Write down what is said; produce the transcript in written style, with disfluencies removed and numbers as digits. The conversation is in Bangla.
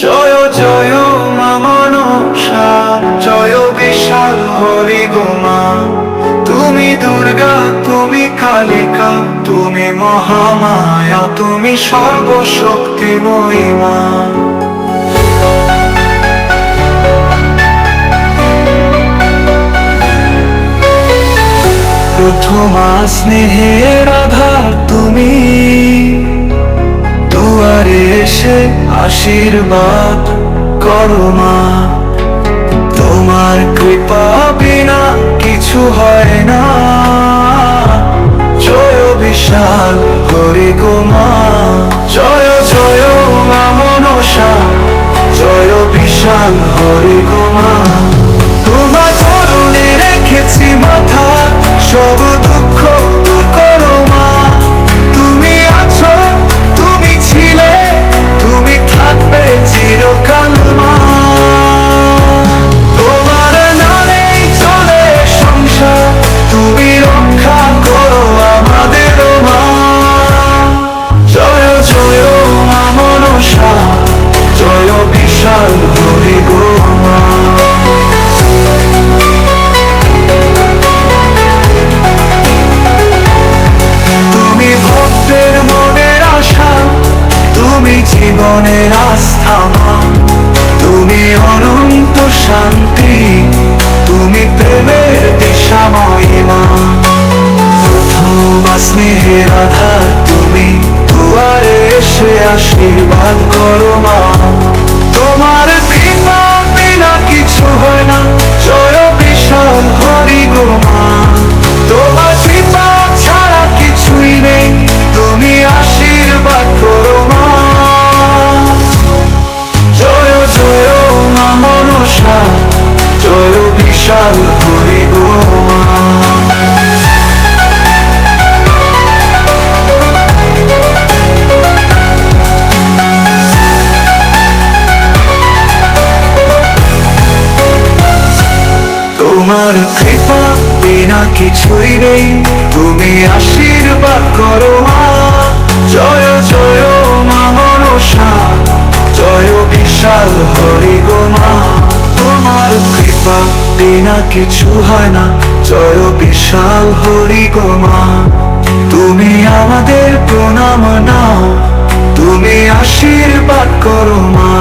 জয় জয় মা মনসা, জয় বিশাল হরি গো মা। তুমি দুর্গা, তুমি কালিকা, তুমি মহামায়া, তুমি সর্বশক্তিময়ী মা। প্রথমা স্নেহের আধার তুমি, দুয়ারে এসে আশীর্বাদ করো মা। তোমার কৃপা বিনা কিছু হয় না। জয় বিশাল হরি গো মা, জয় জয় মা মনসা, জয় বিশাল হরি গো মা। তোমার চরণে রেখেছি মাথা, সব দুঃখ দূর করো মা। তুমি আছো, তুমি ছিলে, তুমি থাকবে চিরকাল মা। তোমার নামেই চলে সংসার, তুমি রক্ষা করো আমাদের মা। জয় জয় মা মনসা, জয় বিশাল হরি গো মা। তুমি জীবনের আস্থা মা, তুমি অনন্ত শান্তি, তুমি প্রেমের দিশাময়ী মা। প্রথম স্নেহের আধার তুমি, দুয়ারে এসে আশীর্বাদ করো মা। তোমার কৃপা বিনা কিছু হয় না। জয় বিশাল হরি গো মা। তোমার কৃপা ছাড়া কিছুই নেই, তুমি আশীর্বাদ করো মা। জয় জয় মা মনসা, জয় বিশাল হরি গো মা। তোমার কৃপা বিনা কিছুই নেই, তুমি আশীর্বাদ করো মা। জয় জয় মা মনসা, জয় বিশাল হরি গো মা। তোমার কৃপা বিনা কিছু হয় না। জয় বিশাল হরি গো মা। তুমি আমাদের প্রণাম নাও, তুমি আশীর্বাদ করো মা।